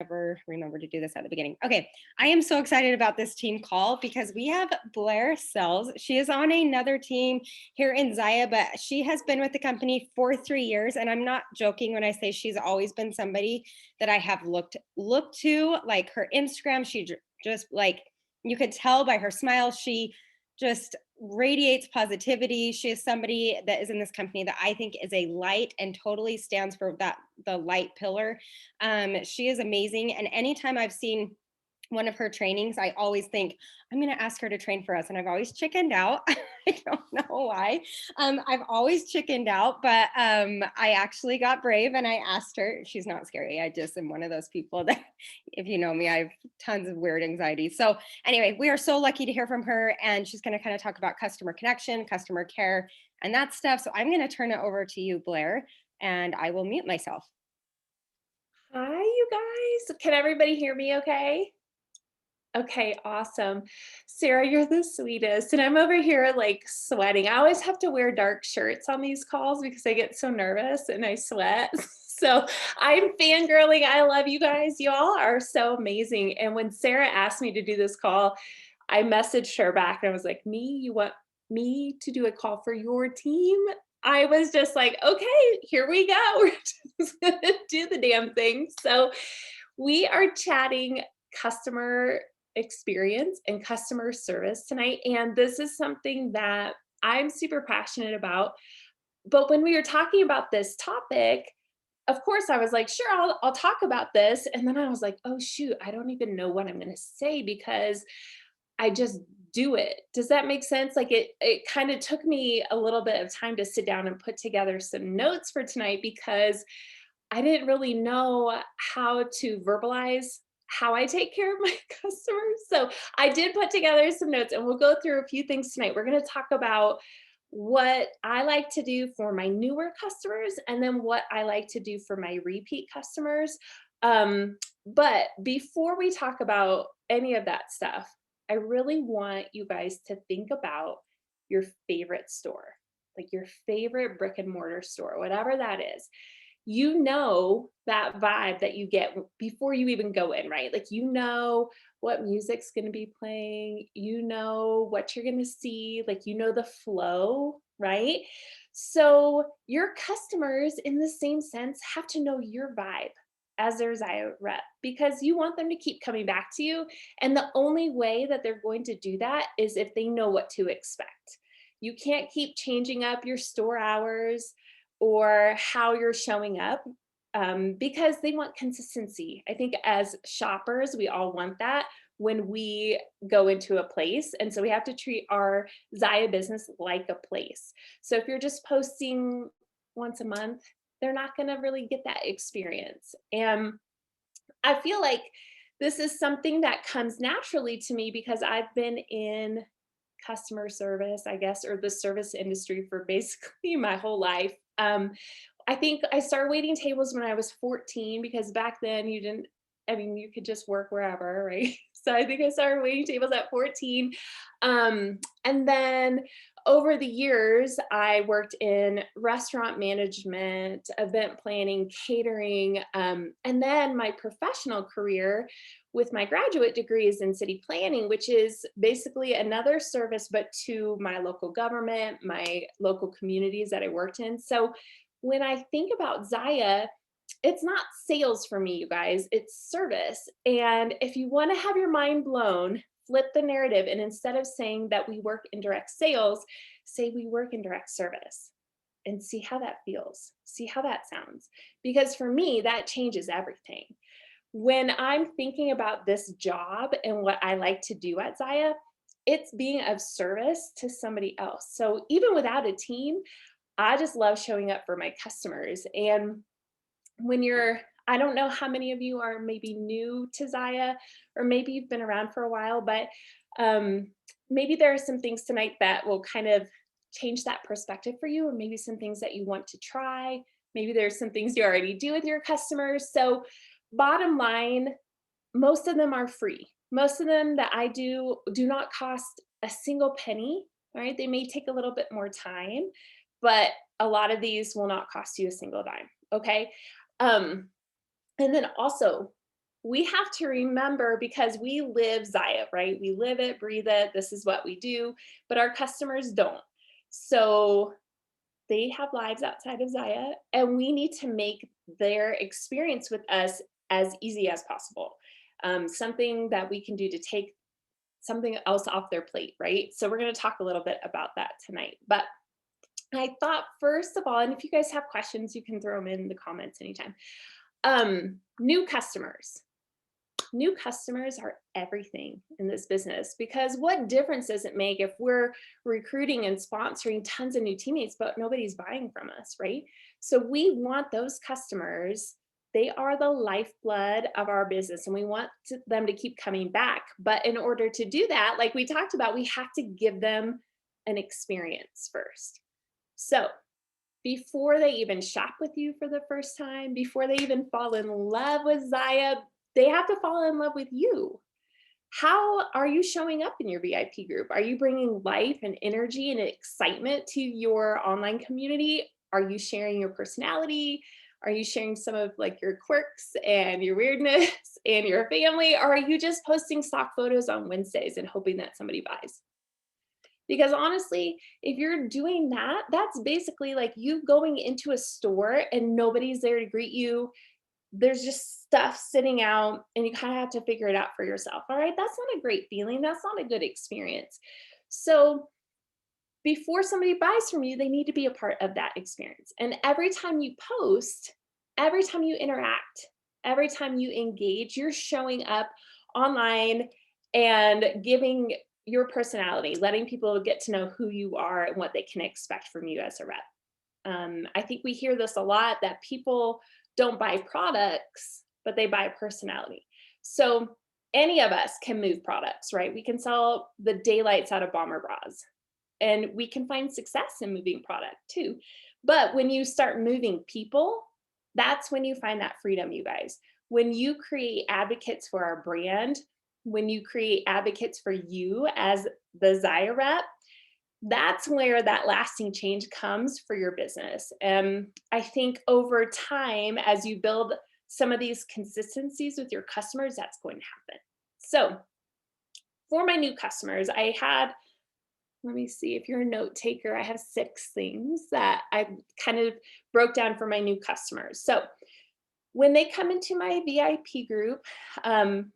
Never remember to do this at the beginning. Okay, I am so excited about this team call because we have Blair Sells. She is on another team here in Zaya, but she has been with the company for 3 years. And I'm not joking when I say she's always been somebody that I have looked to. Like her Instagram, she just like you could tell by her smile, she just radiates positivity. She is somebody that is in this company that I think is a light and totally stands for that the light pillar. She is amazing. And anytime I've seen one of her trainings, I always think, I'm going to ask her to train for us. And I've always chickened out. I don't know why. I've always chickened out, but I actually got brave and I asked her. She's not scary. I just am one of those people that, if you know me, I have tons of weird anxiety. So, anyway, we are so lucky to hear from her. And she's going to kind of talk about customer connection, customer care, and that stuff. So, I'm going to turn it over to you, Blair, and I will mute myself. Hi, you guys. Can everybody hear me okay? Okay, awesome. Sarah, you're the sweetest. And I'm over here like sweating. I always have to wear dark shirts on these calls because I get so nervous and I sweat. So I'm fangirling. I love you guys. You all are so amazing. And when Sarah asked me to do this call, I messaged her back and I was like, Me, you want me to do a call for your team? I was just like, okay, here we go. We're just gonna do the damn thing. So we are chatting customer experience and customer service tonight. And this is something that I'm super passionate about. But when we were talking about this topic, of course, I was like, sure, I'll talk about this. And then I was like, oh, shoot, I don't even know what I'm going to say because I just do it. Does that make sense? Like it kind of took me a little bit of time to sit down and put together some notes for tonight because I didn't really know how to verbalize how I take care of my customers. So I did put together some notes and we'll go through a few things tonight. We're going to talk about what I like to do for my newer customers and then what I like to do for my repeat customers. But before we talk about any of that stuff, I really want you guys to think about your favorite store, like your favorite brick and mortar store, whatever that is. You know that vibe that you get before you even go in, right? Like you know what music's going to be playing, you know what you're going to see, like you know the flow, right? So your customers in the same sense have to know your vibe as their Zio rep because you want them to keep coming back to you. And the only way that they're going to do that is if they know what to expect. You can't keep changing up your store hours or how you're showing up because they want consistency. I think as shoppers, we all want that when we go into a place. And so we have to treat our Zaya business like a place. So if you're just posting once a month, they're not going to really get that experience. And I feel like this is something that comes naturally to me because I've been in customer service, I guess, or the service industry for basically my whole life. I think I started waiting tables when I was 14 because back then you didn't, I mean, you could just work wherever, right? So I think I started waiting tables at 14. And then over the years, I worked in restaurant management, event planning, catering, and then my professional career with my graduate degrees in city planning, which is basically another service, but to my local government, my local communities that I worked in. So when I think about Zaya, it's not sales for me, you guys, it's service. And if you want to have your mind blown, flip the narrative. And instead of saying that we work in direct sales, say we work in direct service and see how that feels, see how that sounds. Because for me, that changes everything. When I'm thinking about this job and what I like to do at Zaya, it's being of service to somebody else. So even without a team, I just love showing up for my customers. And when you're, I don't know how many of you are maybe new to Zaya, or maybe you've been around for a while, but maybe there are some things tonight that will kind of change that perspective for you, or maybe some things that you want to try. Maybe there's some things you already do with your customers. So bottom line, most of them are free. Most of them that I do not cost a single penny, right? They may take a little bit more time, but a lot of these will not cost you a single dime, okay? Um, and then also, we have to remember, because we live Zaya, right? We live it, breathe it. This is what we do, but our customers don't. So they have lives outside of Zaya, and we need to make their experience with us as easy as possible. Something that we can do to take something else off their plate, right? So we're going to talk a little bit about that tonight. But I thought, first of all, and if you guys have questions, you can throw them in the comments anytime. New customers. New customers are everything in this business, because what difference does it make if we're recruiting and sponsoring tons of new teammates, but nobody's buying from us, right? So we want those customers. They are the lifeblood of our business, and we want them to keep coming back. But in order to do that, like we talked about, we have to give them an experience first. So before they even shop with you for the first time, before they even fall in love with Zaya, they have to fall in love with you. How are you showing up in your VIP group? Are you bringing life and energy and excitement to your online community? Are you sharing your personality? Are you sharing some of like your quirks and your weirdness and your family? Or are you just posting stock photos on Wednesdays and hoping that somebody buys? Because honestly, if you're doing that, that's basically like you going into a store and nobody's there to greet you. There's just stuff sitting out and you kind of have to figure it out for yourself. All right. That's not a great feeling. That's not a good experience. So before somebody buys from you, they need to be a part of that experience. And every time you post, every time you interact, every time you engage, you're showing up online and giving your personality, letting people get to know who you are and what they can expect from you as a rep. I think we hear this a lot, that people don't buy products, but they buy personality. So any of us can move products, right? We can sell the daylights out of bomber bras, and we can find success in moving product too. But when you start moving people, that's when you find that freedom, you guys. When you create advocates for our brand, when you create advocates for you as the Zaya rep, that's where that lasting change comes for your business. And I think over time, as you build some of these consistencies with your customers, that's going to happen. So for my new customers, I had, let me see, if you're a note taker, I have 6 things that I kind of broke down for my new customers. So when they come into my VIP group,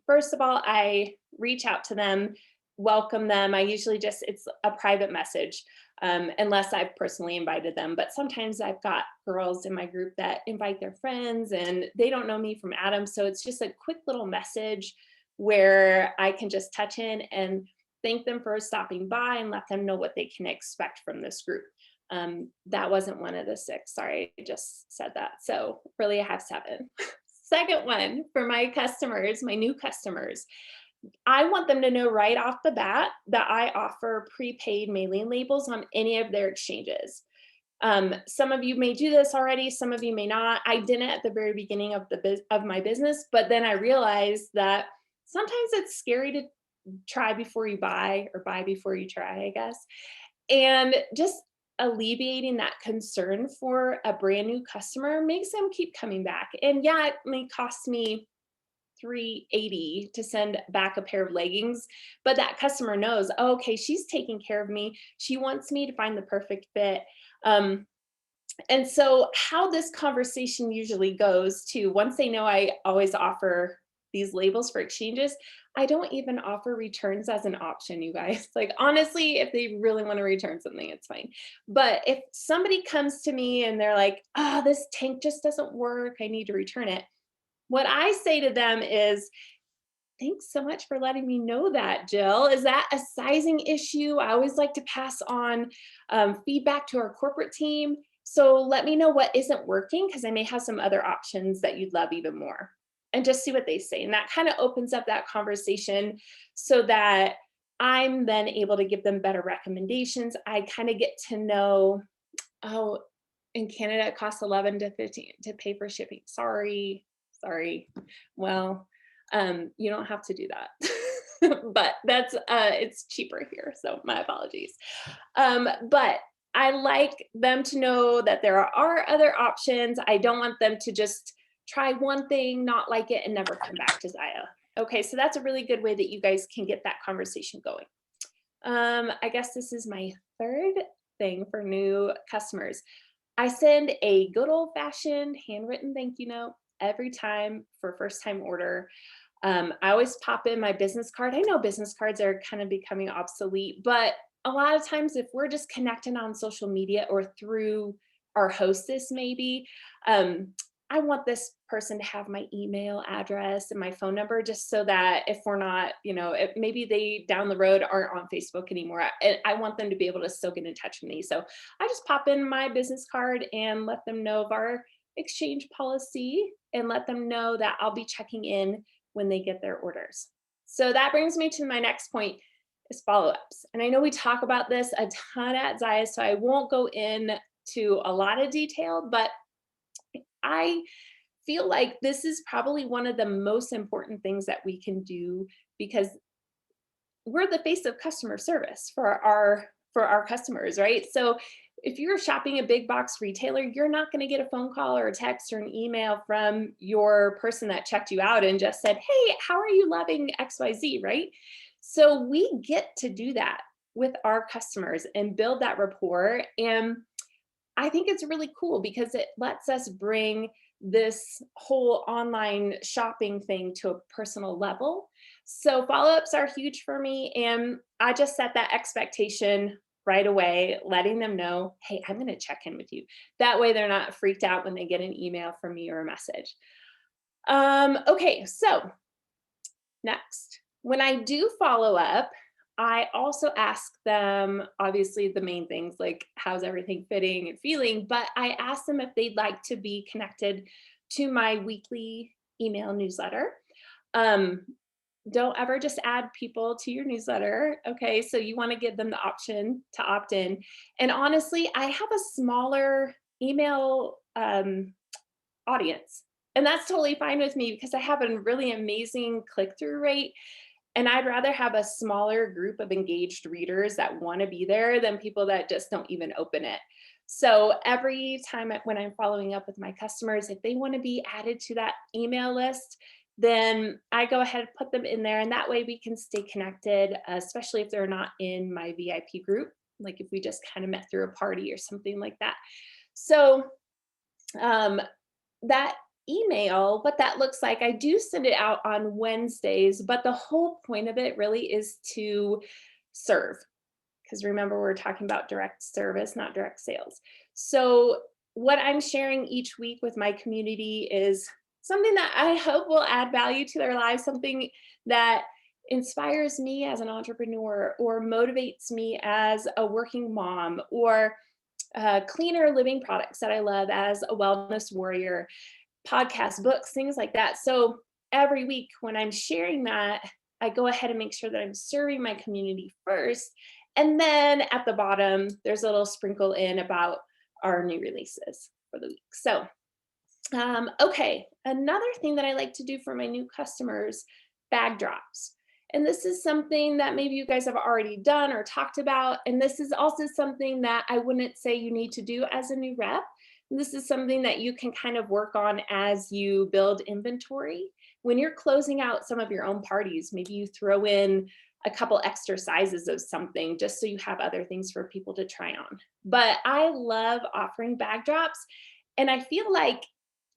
first of all, I reach out to them, welcome them. I usually just, it's a private message, unless I've personally invited them. But sometimes I've got girls in my group that invite their friends and they don't know me from Adam. So it's just a quick little message where I can just touch in and thank them for stopping by and let them know what they can expect from this group. That wasn't one of the 6. Sorry, I just said that. So really I have 7. Second one, for my customers, my new customers, I want them to know right off the bat that I offer prepaid mailing labels on any of their exchanges. Some of you may do this already, some of you may not. I didn't at the very beginning of my business, but then I realized that sometimes it's scary to try before you buy, or buy before you try, I guess. And just alleviating that concern for a brand new customer makes them keep coming back. And yeah, it may cost me $380 to send back a pair of leggings, but that customer knows, oh, okay, she's taking care of me. She wants me to find the perfect fit. And so how this conversation usually goes to, once they know I always offer these labels for exchanges, I don't even offer returns as an option, you guys. Like, honestly, if they really want to return something, it's fine. But if somebody comes to me and they're like, oh, this tank just doesn't work, I need to return it, what I say to them is, thanks so much for letting me know that, Jill. Is that a sizing issue? I always like to pass on feedback to our corporate team. So let me know what isn't working, because I may have some other options that you'd love even more. And just see what they say. And that kind of opens up that conversation so that I'm then able to give them better recommendations. I kind of get to know, oh, in Canada, it costs 11 to 15 to pay for shipping. Sorry. Well, you don't have to do that. But that's it's cheaper here. So my apologies. But I like them to know that there are other options. I don't want them to just try one thing, not like it, and never come back to Zaya. Okay, so that's a really good way that you guys can get that conversation going. I guess this is my third thing for new customers. I send a good old fashioned handwritten thank you note every time for first time order. I always pop in my business card. I know business cards are kind of becoming obsolete, but a lot of times if we're just connecting on social media or through our hostess, maybe, um, I want this person to have my email address and my phone number just so that if we're not, if maybe they down the road aren't on Facebook anymore, I want them to be able to still get in touch with me. So I just pop in my business card and let them know of our exchange policy and let them know that I'll be checking in when they get their orders. So that brings me to my next point is follow-ups. And I know we talk about this a ton at Zaya, so I won't go into a lot of detail, but I feel like this is probably one of the most important things that we can do because we're the face of customer service for our customers, right? So if you're shopping a big box retailer, you're not going to get a phone call or a text or an email from your person that checked you out and just said, "Hey, how are you loving XYZ?" Right? So we get to do that with our customers and build that rapport. And I think it's really cool because it lets us bring this whole online shopping thing to a personal level. So follow-ups are huge for me. And I just set that expectation right away, letting them know, hey, I'm going to check in with you. That way they're not freaked out when they get an email from me or a message. Okay, so next, when I do follow up, I also ask them, obviously, the main things like how's everything fitting and feeling, but I ask them if they'd like to be connected to my weekly email newsletter. Um, don't ever just add people to your newsletter. Okay. So you want to give them the option to opt in. And honestly, I have a smaller email audience. And that's totally fine with me because I have a really amazing click through rate. And I'd rather have a smaller group of engaged readers that want to be there than people that just don't even open it. So every time when I'm following up with my customers, if they want to be added to that email list, then I go ahead and put them in there. And that way we can stay connected, especially if they're not in my VIP group, like if we just kind of met through a party or something like that. So that email, what that looks like, I do send it out on Wednesdays, but the whole point of it really is to serve. Because remember, we're talking about direct service, not direct sales. So, what I'm sharing each week with my community is something that I hope will add value to their lives, something that inspires me as an entrepreneur or motivates me as a working mom or cleaner living products that I love as a wellness warrior, podcasts, books, things like that. So every week when I'm sharing that, I go ahead and make sure that I'm serving my community first. And then at the bottom, there's a little sprinkle in about our new releases for the week. So, okay, another thing that I like to do for my new customers, bag drops. And this is something that maybe you guys have already done or talked about. And this is also something that I wouldn't say you need to do as a new rep. This is something that you can kind of work on as you build inventory. When you're closing out some of your own parties, maybe you throw in a couple extra sizes of something just so you have other things for people to try on. But I love offering bag drops. And I feel like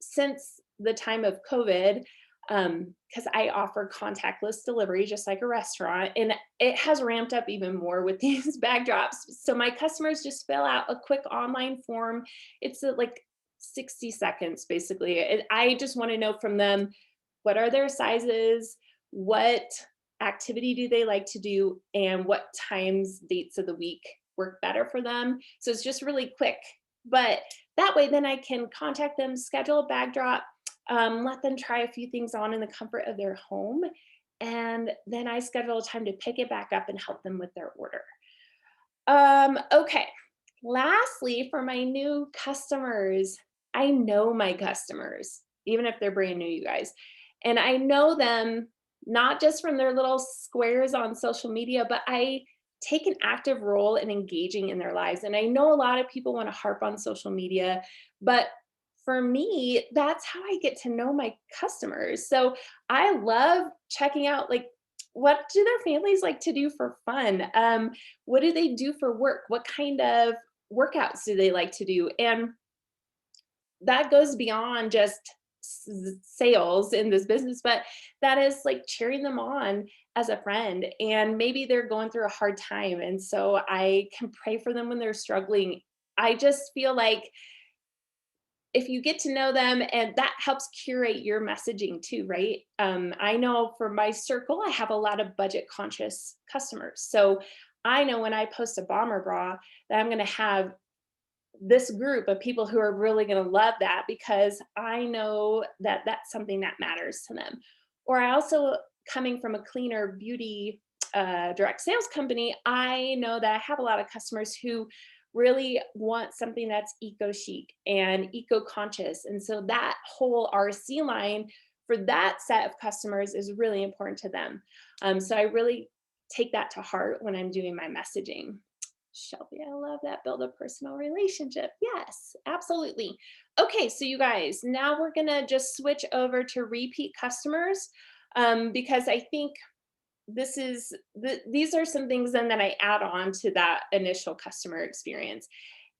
since the time of COVID, because I offer contactless delivery just like a restaurant, and it has ramped up even more with these bag drops. So my customers just fill out a quick online form. It's like 60 seconds basically. I just want to know from them, what are their sizes, what activity do they like to do, and what times, dates of the week work better for them. So it's just really quick. But that way, then I can contact them, schedule a bag drop, let them try a few things on in the comfort of their home. And then I schedule a time to pick it back up and help them with their order. Okay. Lastly, for my new customers, I know my customers, even if they're brand new, you guys. And I know them not just from their little squares on social media, but I take an active role in engaging in their lives. And I know a lot of people want to harp on social media, but for me, that's how I get to know my customers. So I love checking out, like, what do their families like to do for fun? What do they do for work? What kind of workouts do they like to do? And that goes beyond just sales in this business, but that is like cheering them on as a friend. And maybe they're going through a hard time. And so I can pray for them when they're struggling. I just feel like if you get to know them, and that helps curate your messaging too, right? I know for my circle, I have a lot of budget conscious customers. So I know when I post a bomber bra that I'm going to have this group of people who are really going to love that, because I know that that's something that matters to them. Or I also, coming from a cleaner beauty direct sales company, I know that I have a lot of customers who really want something that's eco chic and eco conscious. And so that whole RC line for that set of customers is really important to them. So I really take that to heart when I'm doing my messaging. Shelby, I love that. Build a personal relationship. Yes, absolutely. Okay, so you guys, now we're gonna just switch over to repeat customers, because I think these are some things then that I add on to that initial customer experience.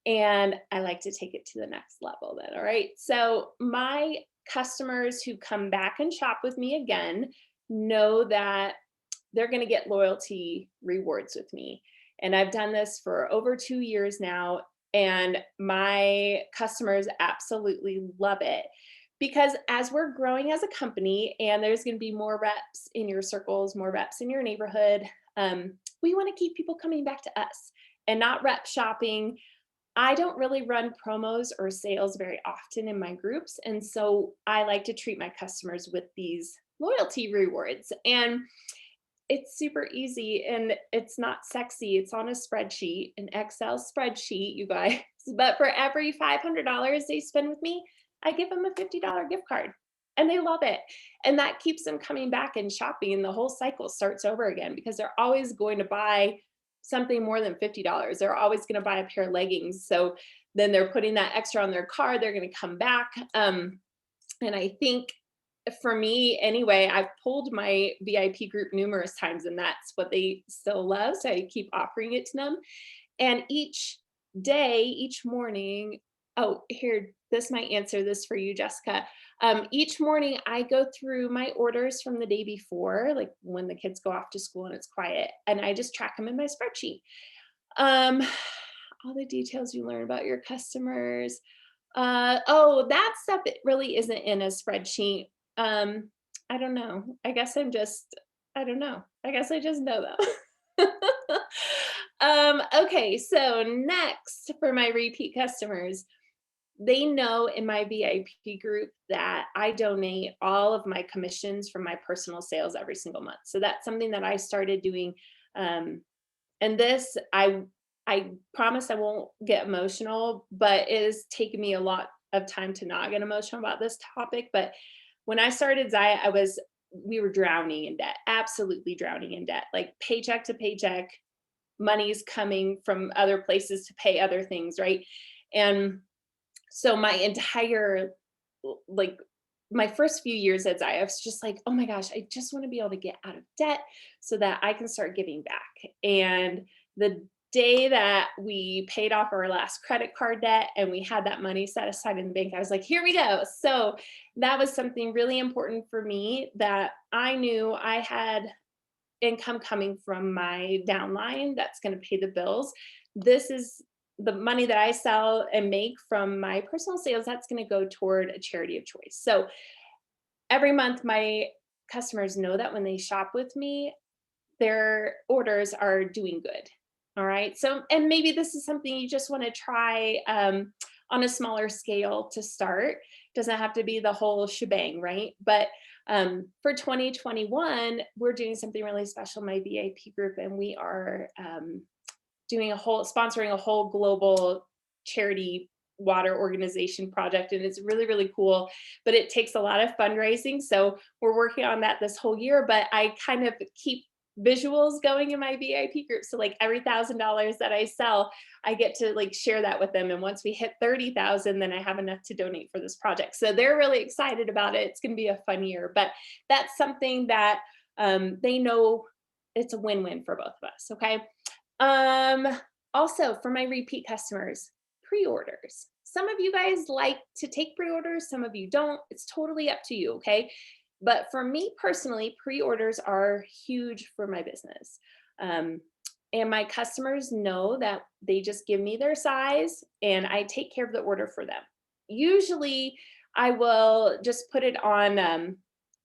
And I like to take it to the next level then. All right. So my customers who come back and shop with me again know that they're going to get loyalty rewards with me. And I've done this for over 2 years now. And my customers absolutely love it, because as we're growing as a company and there's going to be more reps in your circles, more reps in your neighborhood, we want to keep people coming back to us and not rep shopping. I don't really run promos or sales very often in my groups. And so I like to treat my customers with these loyalty rewards. And it's super easy and it's not sexy. It's on a spreadsheet, an Excel spreadsheet, you guys. But for every $500 they spend with me, I give them a $50 gift card, and they love it. And that keeps them coming back and shopping, and the whole cycle starts over again, because they're always going to buy something more than $50. They're always going to buy a pair of leggings. So then they're putting that extra on their card. They're going to come back. And I think for me anyway, I've pulled my VIP group numerous times, and that's what they still love. So I keep offering it to them. And each day, each morning, oh, here, this might answer this for you, Jessica. Each morning, I go through my orders from the day before, like when the kids go off to school and it's quiet, and I just track them in my spreadsheet. Um, all the details you learn about your customers. Oh, that stuff, it really isn't in a spreadsheet. Um, I don't know. I don't know. I guess I just know them. Okay, so next for my repeat customers, they know in my VIP group that I donate all of my commissions from my personal sales every single month. So that's something that I started doing. Um, and this, I promise I won't get emotional, but it has taken me a lot of time to not get emotional about this topic. But when I started Zaya, we were drowning in debt, absolutely drowning in debt, like paycheck to paycheck, money's coming from other places to pay other things, right? And so my entire, like, my first few years at Zaya, I was just like, oh my gosh, I just want to be able to get out of debt so that I can start giving back. And the day that we paid off our last credit card debt and we had that money set aside in the bank, I was like, here we go. So that was something really important for me, that I knew I had income coming from my downline that's going to pay the bills. This is the money that I sell and make from my personal sales, that's going to go toward a charity of choice. So every month, my customers know that when they shop with me, their orders are doing good. All right. So, and maybe this is something you just want to try on a smaller scale to start. Doesn't have to be the whole shebang, right? But for 2021, we're doing something really special in my VIP group, and we are sponsoring a whole global charity water organization project, and it's really, really cool, but it takes a lot of fundraising. So we're working on that this whole year, but I kind of keep visuals going in my VIP group. So like every $1,000 that I sell, I get to like share that with them. And once we hit 30,000, then I have enough to donate for this project. So they're really excited about it. It's going to be a fun year, but that's something that they know it's a win-win for both of us. Okay. Um, Also for my repeat customers, pre-orders. Some of you guys like to take pre-orders, some of you don't. It's totally up to you, okay? But for me personally, pre-orders are huge for my business. Um, and my customers know that they just give me their size and I take care of the order for them. Usually I will just put it on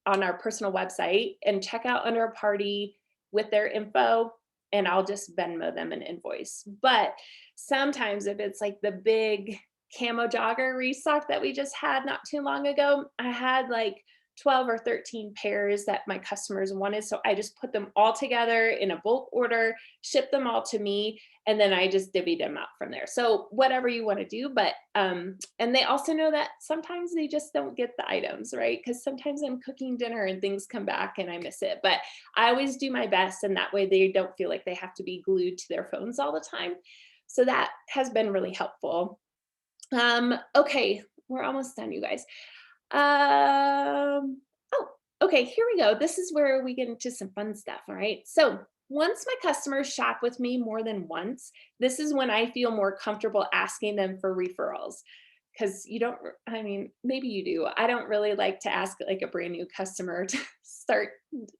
our personal website and check out under a party with their info, and I'll just Venmo them an invoice. But sometimes if it's like the big camo jogger restock that we just had not too long ago, I had like 12 or 13 pairs that my customers wanted. So I just put them all together in a bulk order, ship them all to me, and then I just divvied them out from there. So whatever you want to do, but and they also know that sometimes they just don't get the items, right? Because sometimes I'm cooking dinner and things come back and I miss it. But I always do my best, and that way they don't feel like they have to be glued to their phones all the time. So that has been really helpful. Okay, we're almost done, you guys. Oh, okay, here we go. This is where we get into some fun stuff. All right. So once my customers shop with me more than once, this is when I feel more comfortable asking them for referrals. Because you don't, I mean, maybe you do. I don't really like to ask like a brand new customer to start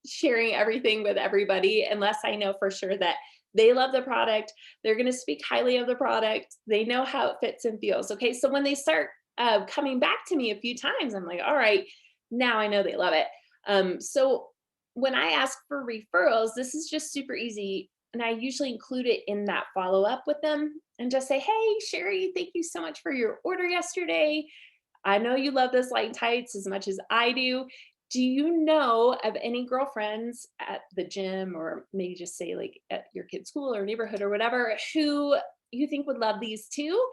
sharing everything with everybody unless I know for sure that they love the product. They're going to speak highly of the product. They know how it fits and feels. Okay. So when they start coming back to me a few times, I'm like, all right, now I know they love it. So when I ask for referrals, this is just super easy. And I usually include it in that follow up with them and just say, hey, Sherry, thank you so much for your order yesterday. I know you love those light tights as much as I do. Do you know of any girlfriends at the gym, or maybe just say like at your kid's school or neighborhood or whatever, who you think would love these too?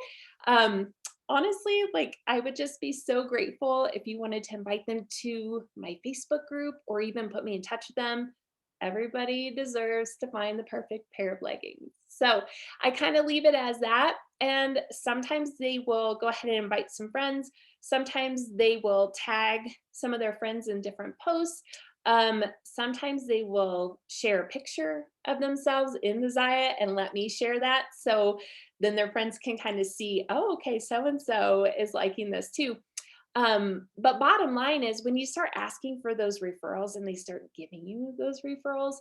Honestly, like I would just be so grateful if you wanted to invite them to my Facebook group or even put me in touch with them. Everybody deserves to find the perfect pair of leggings. So I kind of leave it as that. And sometimes they will go ahead and invite some friends. Sometimes they will tag some of their friends in different posts. Sometimes they will share a picture of themselves in the Zaya and let me share that. So then their friends can kind of see, oh, okay, so and so is liking this too. But bottom line is when you start asking for those referrals and they start giving you those referrals,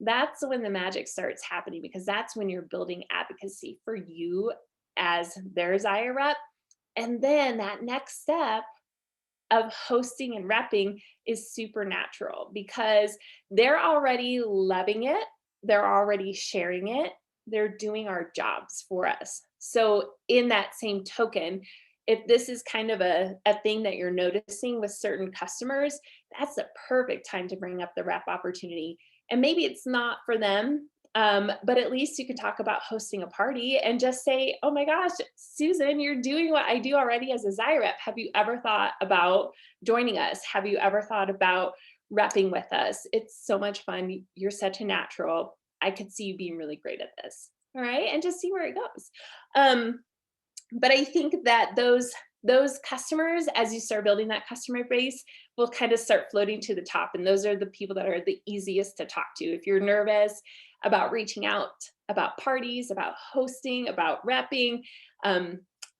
that's when the magic starts happening, because that's when you're building advocacy for you as their Zaya rep. And then that next step of hosting and repping is supernatural because they're already loving it. They're already sharing it. They're doing our jobs for us. So, in that same token, if this is kind of a thing that you're noticing with certain customers, that's the perfect time to bring up the rep opportunity. And maybe it's not for them, but at least you can talk about hosting a party and just say, oh my gosh, Susan, you're doing what I do already as a Zai rep. Have you ever thought about joining us? Have you ever thought about repping with us? It's so much fun. You're such a natural. I could see you being really great at this. All right. And just see where it goes. Um, but I think that those customers, as you start building that customer base, will kind of start floating to the top. And those are the people that are the easiest to talk to. If you're nervous about reaching out about parties, about hosting, about repping,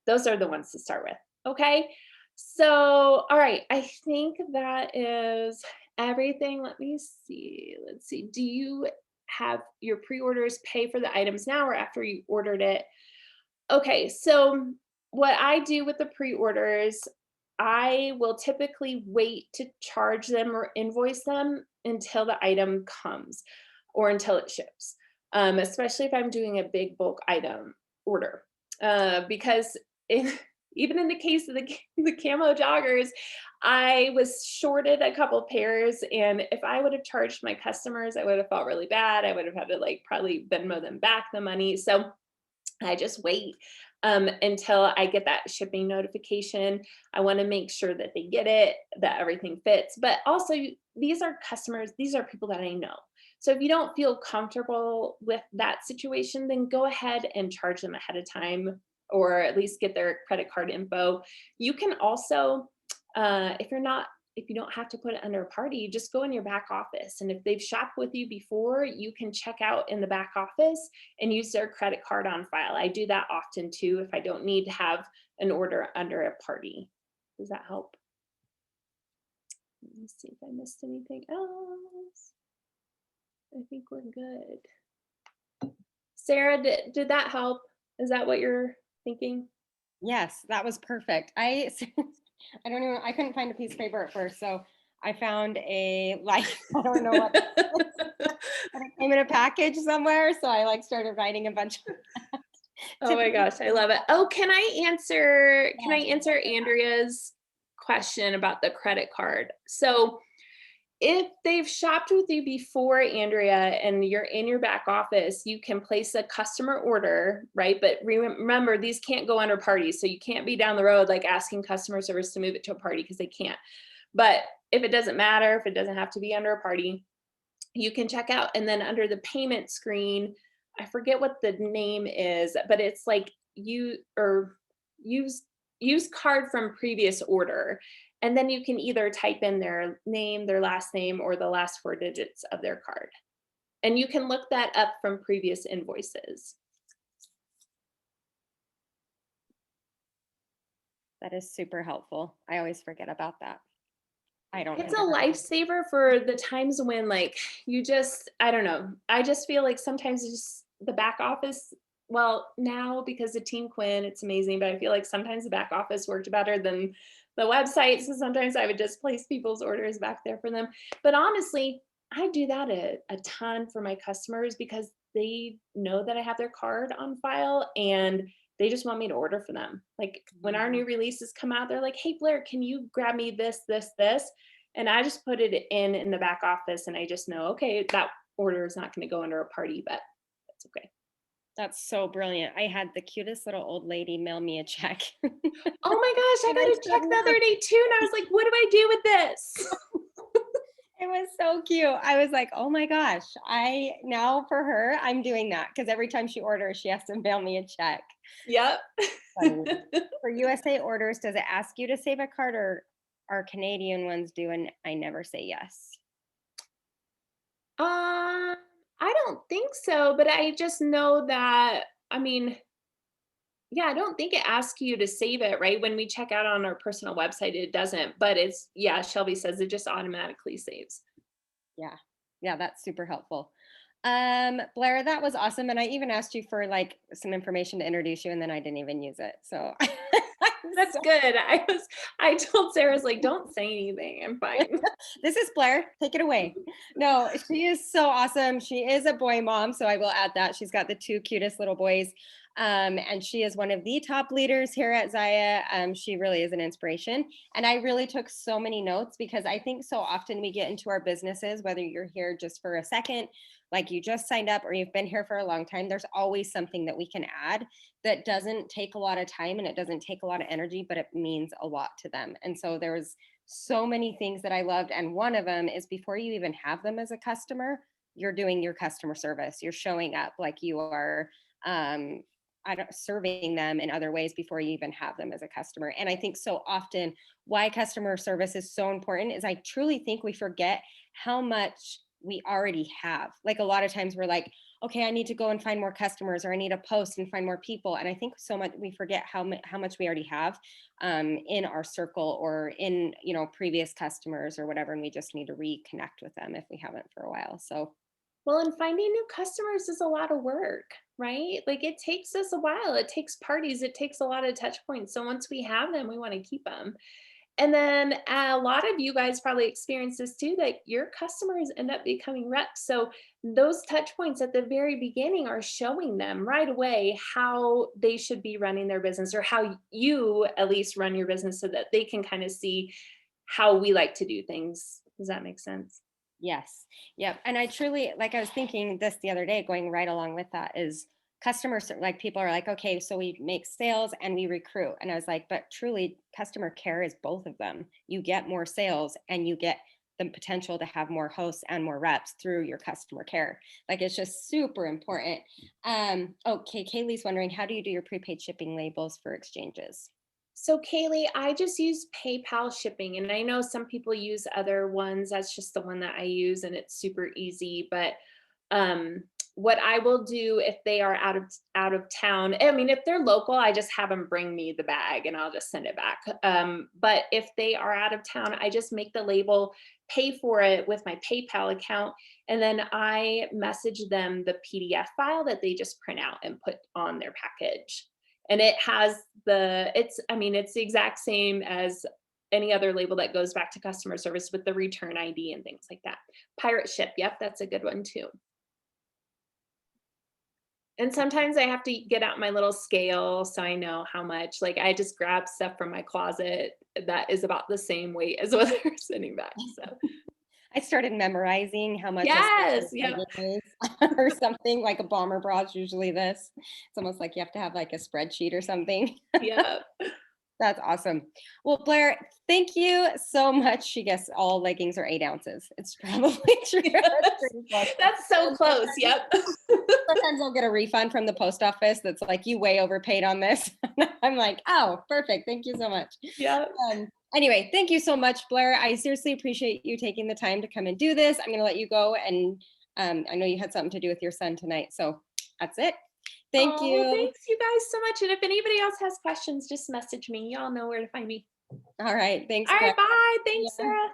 those are the ones to start with. Okay. So, all right. I think that is everything. Let me see. Let's see. Do you have your pre-orders pay for the items now or after you ordered it? Okay, so what I do with the pre-orders, I will typically wait to charge them or invoice them until the item comes or until it ships, especially if I'm doing a big bulk item order. Because in, even in the case of the camo joggers, I was shorted a couple pairs, and if I would have charged my customers, I would have felt really bad. I would have had to like probably Venmo them back the money. So I just wait until I get that shipping notification. I want to make sure that they get it, that everything fits. But also, these are customers, these are people that I know. So if you don't feel comfortable with that situation, then go ahead and charge them ahead of time, or at least get their credit card info. You can also, if you're not, if you don't have to put it under a party, just go in your back office. And if they've shopped with you before, you can check out in the back office and use their credit card on file. I do that often too if I don't need to have an order under a party. Does that help? Let me see if I missed anything else. I think we're good. Sarah, did that help? Is that what you're thinking? Yes, that was perfect. I don't even, I couldn't find a piece of paper at first, so I found a like I don't know what but it came in a package somewhere, so I like started writing a bunch of Oh to my gosh, I love it. Oh, can I yes. answer Andrea's question about the credit card? So if they've shopped with you before, Andrea, and you're in your back office, you can place a customer order, right? But remember, these can't go under parties. So you can't be down the road like asking customer service to move it to a party because they can't. But if it doesn't matter, if it doesn't have to be under a party, you can check out. And then under the payment screen, I forget what the name is, but it's like you or use use card from previous order. And then you can either type in their name, their last name, or the last four digits of their card. And you can look that up from previous invoices. That is super helpful. I always forget about that. I don't It's a under lifesaver for the times when like you just, I don't know. I just feel like sometimes it's just the back office, well, now because of Team Quinn, it's amazing, but I feel like sometimes the back office worked better than the website. So sometimes I would just place people's orders back there for them. But honestly, I do that a ton for my customers because they know that I have their card on file and they just want me to order for them. Like when our Mhm. new releases come out, they're like, "Hey Blair, can you grab me this?" And I just put it in the back office and I just know, okay, that order is not going to go under a party, but that's okay. That's so brilliant. I had the cutest little old lady mail me a check. Oh my gosh, I And I got a said, check the "Look." other day too. And I was like, what do I do with this? It was so cute. I was like, "Oh my gosh, I now for her, I'm doing that because every time she orders, she has to mail me a check." Yep. Funny. For USA orders, does it ask you to save a card or are Canadian ones do and I never say yes? I don't think so, but I just know that, I mean, yeah, I don't think it asks you to save it, right? When we check out on our personal website, it doesn't, but it's, yeah, Shelby says it just automatically saves. Yeah. Yeah, that's super helpful. Blair, that was awesome. And I even asked you for like some information to introduce you, and then I didn't even use it. So I'm That's so good. I told Sarah's like, don't say anything. I'm fine. this is Blair. Take it away. No, she is so awesome. She is a boy mom, so I will add that. She's got the two cutest little boys. And she is one of the top leaders here at Zaya. She really is an inspiration. And I really took so many notes because I think so often we get into our businesses, whether you're here just for a second, like you just signed up, or you've been here for a long time, there's always something that we can add that doesn't take a lot of time and it doesn't take a lot of energy, but it means a lot to them. And so there's so many things that I loved. And one of them is before you even have them as a customer, you're doing your customer service. You're showing up like you are um, I don't serving them in other ways before you even have them as a customer. And I think so often why customer service is so important is I truly think we forget how much we already have. Like a lot of times we're like, okay, I need to go and find more customers, or I need to post and find more people. And I think so much we forget how much we already have in our circle or in previous customers or whatever, and we just need to reconnect with them if we haven't for a while. So Well, and finding new customers is a lot of work, right? Like it takes us a while. It takes parties, it takes a lot of touch points. So once we have them, we want to keep them. And then a lot of you guys probably experience this too, that your customers end up becoming reps. So those touch points at the very beginning are showing them right away how they should be running their business, or how you at least run your business, so that they can kind of see how we like to do things. Does that make sense? yes. Yep. And I truly, like, I was thinking this the other day, going right along with that is like people are like, okay, so we make sales and we recruit. And I was like, but truly, customer care is both of them. You get more sales and you get the potential to have more hosts and more reps through your customer care. Like it's just super important. Okay, Kaylee's wondering, how do you do your prepaid shipping labels for exchanges? So Kaylee, I just use PayPal shipping, and I know some people use other ones. That's just the one that I use, and it's super easy. But what I will do if they are out of town, I mean, if they're local, I just have them bring me the bag, and I'll just send it back. But if they are out of town, I just make the label, pay for it with my PayPal account, and then I message them the PDF file that they just print out and put on their package. And it has I mean, it's the exact same as any other label that goes back to customer service with the return ID and things like that. Pirate ship, yep, that's a good one too. And sometimes I have to get out my little scale so I know how much. Like I just grab stuff from my closet that is about the same weight as what they're sending back. So I started memorizing how much a yes, special yep, legging is or something, like a bomber bra is usually this. It's almost like you have to have like a spreadsheet or something. yep. That's awesome. Well, Blair, thank you so much. I guess all leggings are 8 ounces. It's probably true. That's Yes. pretty close. That's so close. Yep. Sometimes I'll get a refund from the post office that's like, you way overpaid on this. I'm like, oh, perfect. Thank you so much. Yep. Anyway, thank you so much, Blair. I seriously appreciate you taking the time to come and do this. I'm going to let you go. And I know you had something to do with your son tonight. So that's it. Thank Oh, well, you. thanks you guys so much. And if anybody else has questions, just message me. Y'all know where to find me. All right. Thanks, All Blair. right, bye. Thanks, Yeah. Sarah.